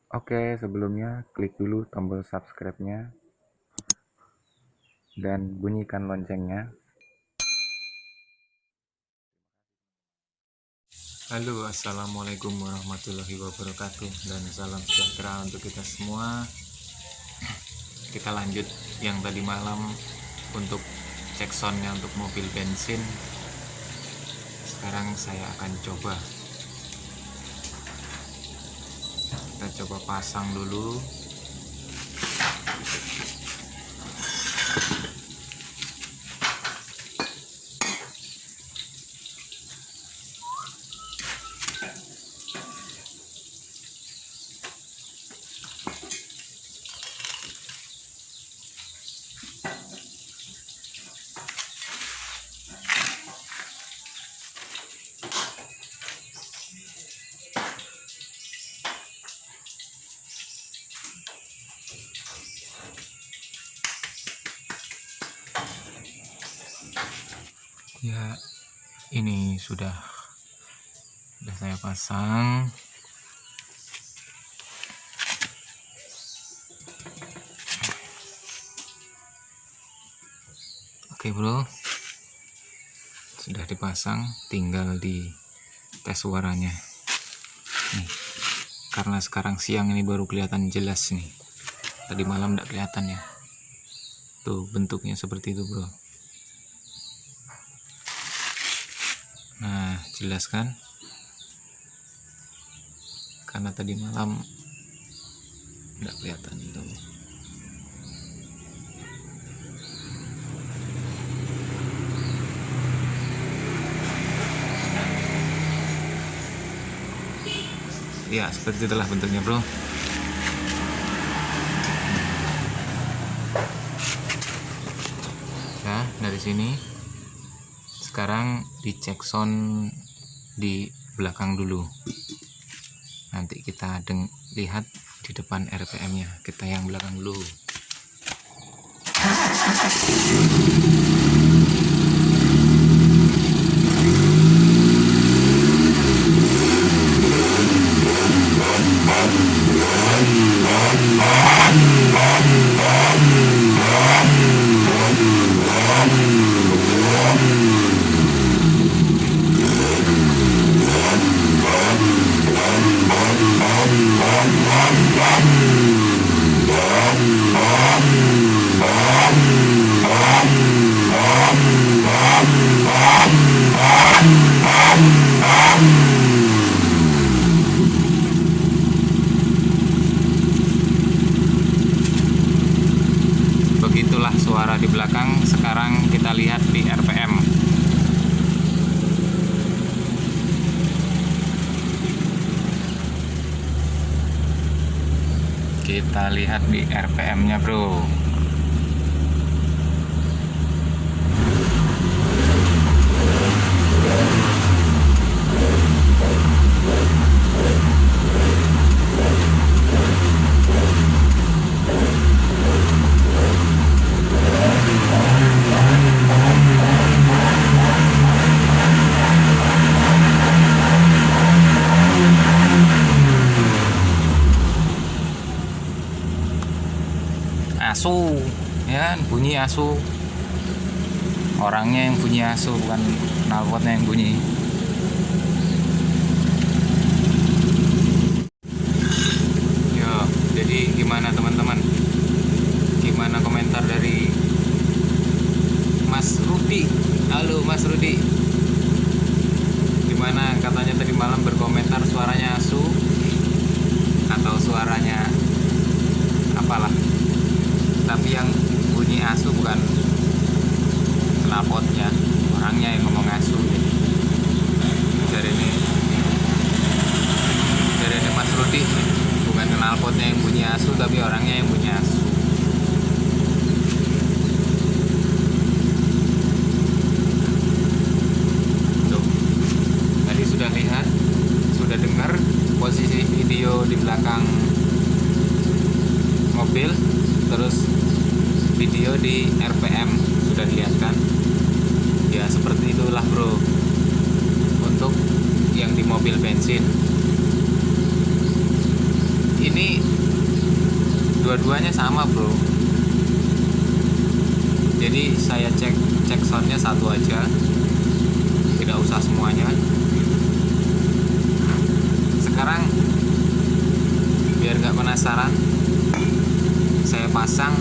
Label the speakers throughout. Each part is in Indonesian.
Speaker 1: Oke, sebelumnya klik dulu tombol subscribe-nya dan bunyikan loncengnya.
Speaker 2: Halo, assalamualaikum warahmatullahi wabarakatuh, dan salam sejahtera untuk kita semua. Kita lanjut yang tadi malam untuk cek soundnya untuk mobil bensin. Sekarang saya akan coba. Kita coba pasang dulu. Ya, ini sudah saya pasang. Oke bro, sudah dipasang, tinggal di tes suaranya nih. Karena sekarang siang ini baru kelihatan jelas nih, tadi malam tidak kelihatan ya. Tuh bentuknya seperti itu bro. Nah, jelas kan? Karena tadi malam nggak kelihatan itu. Ya, seperti itulah bentuknya bro. Nah, dari sini sekarang dicek sound di belakang dulu. Nanti kita lihat di depan RPM-nya. Kita yang belakang dulu. Begitulah suara di belakang. Sekarang kita lihat di RPM. Kita lihat di RPM-nya bro. Asu, ya kan? Bunyi asu. Orangnya yang bunyi asu, bukan knalpotnya yang bunyi. Yo, jadi gimana teman-teman? Gimana komentar dari Mas Rudi? Halo Mas Rudi. Gimana, katanya tadi malam berkomentar suaranya asu atau suaranya apalah. Tapi yang bunyi asu bukan knalpotnya, orangnya yang ngomong asu. Dari ini Mas Rudi, bukan knalpotnya yang bunyi asu, tapi orangnya yang bunyi asu. Tuh, tadi sudah lihat, sudah dengar posisi video di belakang mobil, terus video di RPM sudah lihat kan. Ya seperti itulah bro untuk yang di mobil bensin. Ini dua-duanya sama bro, jadi saya cek soundnya satu aja, tidak usah semuanya. Sekarang biar nggak penasaran, saya pasang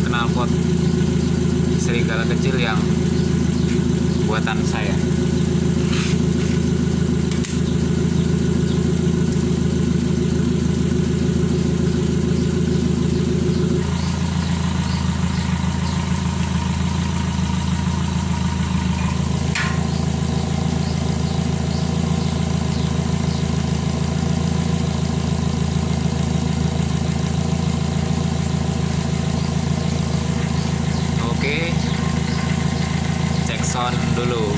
Speaker 2: knalpot serigala kecil yang buatan saya. Oke, cek sound dulu.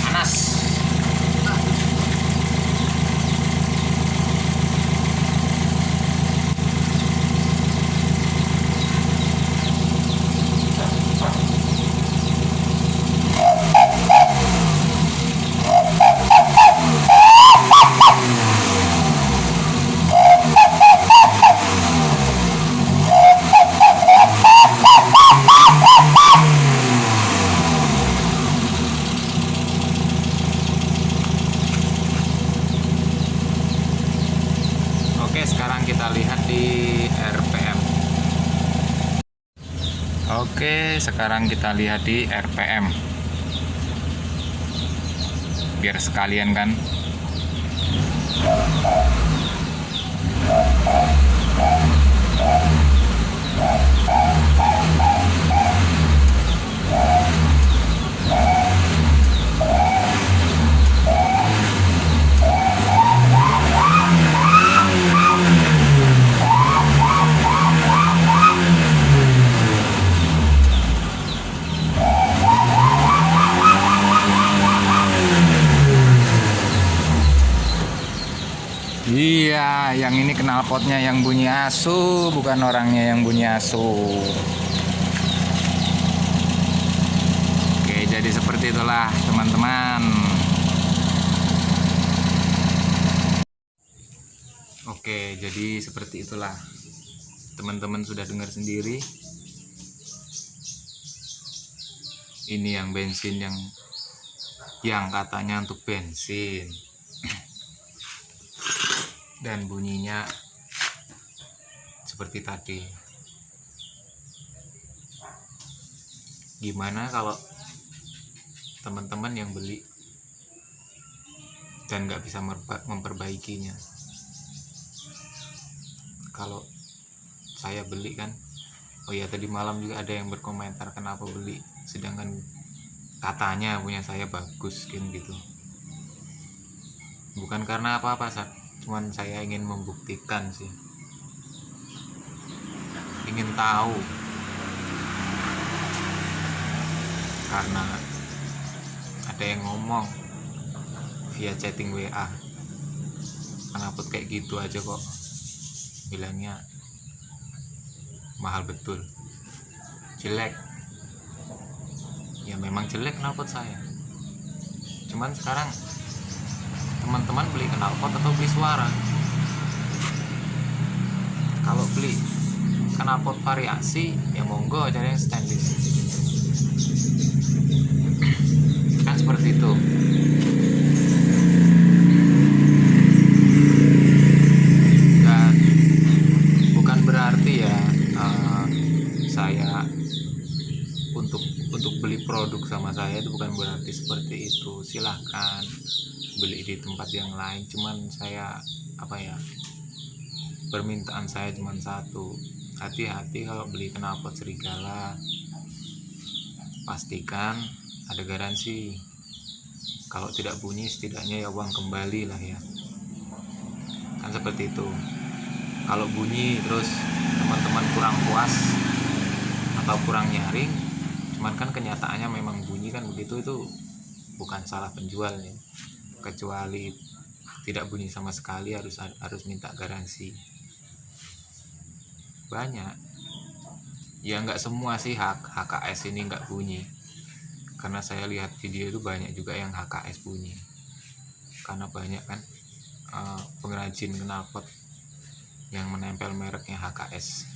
Speaker 2: Panas. Oke, sekarang kita lihat di RPM. Oke, sekarang kita lihat di RPM. Biar sekalian kan. Iya, yang ini knalpotnya yang bunyi asu, bukan orangnya yang bunyi asu. Oke, jadi seperti itulah teman-teman. Oke, jadi seperti itulah. Teman-teman sudah dengar sendiri. Ini yang bensin yang katanya untuk bensin. Dan bunyinya seperti tadi. Gimana kalau teman-teman yang beli dan nggak bisa memperbaikinya? Kalau saya beli kan, oh ya tadi malam juga ada yang berkomentar kenapa beli sedangkan katanya punya saya bagus gitu. Bukan karena apa-apa, cuman saya ingin membuktikan sih, ingin tahu, karena ada yang ngomong via chatting WA, kenapa kayak gitu aja kok bilangnya mahal betul, jelek. Ya memang jelek knalpot saya, cuman sekarang teman-teman beli knalpot atau beli suara? Kalau beli knalpot variasi ya monggo cari yang stainless, kan seperti itu. Dan bukan berarti ya saya untuk beli produk sama saya itu bukan berarti seperti itu. Silahkan beli di tempat yang lain, cuman saya permintaan saya cuma satu, hati-hati kalau beli knalpot serigala, pastikan ada garansi. Kalau tidak bunyi setidaknya ya uang kembali lah ya, kan seperti itu. Kalau bunyi terus teman-teman kurang puas atau kurang nyaring, cuman kan kenyataannya memang bunyi kan begitu, itu bukan salah penjual ya. Kecuali tidak bunyi sama sekali harus minta garansi. Banyak ya, nggak semua sih HKS ini nggak bunyi, karena saya lihat video itu banyak juga yang HKS bunyi, karena banyak kan pengrajin knalpot yang menempel mereknya HKS.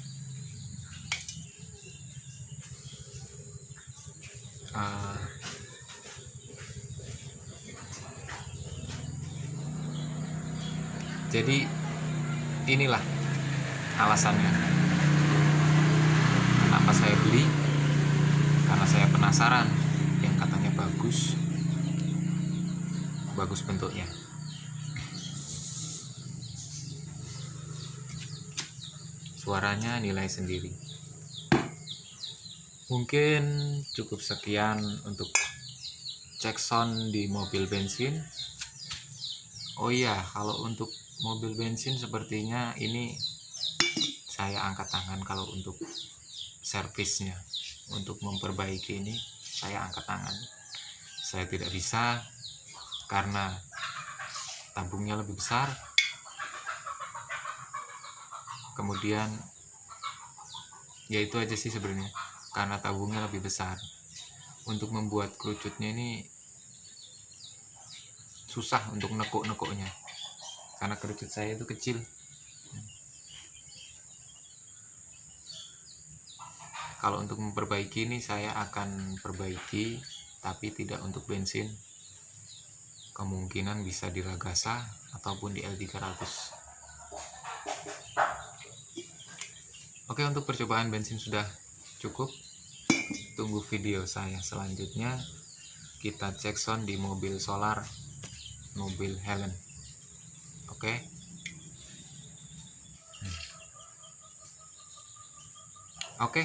Speaker 2: Jadi inilah alasannya kenapa saya beli, karena saya penasaran, yang katanya bagus bentuknya. Suaranya nilai sendiri. Mungkin cukup sekian untuk cek sound di mobil bensin. Oh iya, kalau untuk mobil bensin sepertinya ini saya angkat tangan. Kalau untuk servisnya, untuk memperbaiki ini saya angkat tangan. Saya tidak bisa karena tabungnya lebih besar, kemudian ya itu aja sih sebenarnya, karena tabungnya lebih besar. Untuk membuat kerucutnya ini susah untuk nekuk-nekuknya, karena kerucut saya itu kecil. Kalau untuk memperbaiki ini saya akan perbaiki, tapi tidak untuk bensin. Kemungkinan bisa di Ragasa ataupun di L300. Oke, untuk percobaan bensin sudah cukup. Tunggu video saya selanjutnya. Kita cek sound di mobil solar, mobil Helen. Oke. Oke.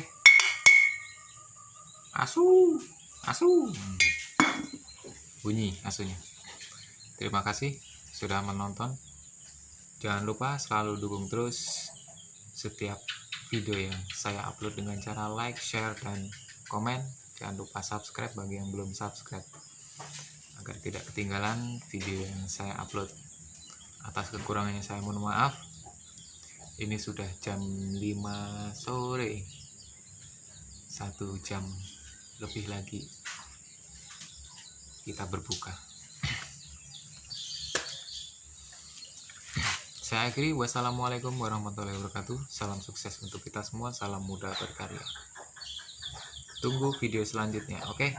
Speaker 2: Asu. Bunyi asunya. Terima kasih sudah menonton. Jangan lupa selalu dukung terus setiap video yang saya upload dengan cara like, share, dan komen. Jangan lupa subscribe bagi yang belum subscribe, agar tidak ketinggalan video yang saya upload. Atas kekurangannya saya mohon maaf. Ini sudah jam 5 sore, 1 jam lebih lagi kita berbuka. Saya akhiri. Wassalamualaikum warahmatullahi wabarakatuh. Salam sukses untuk kita semua. Salam muda berkarya. Tunggu video selanjutnya. Oke.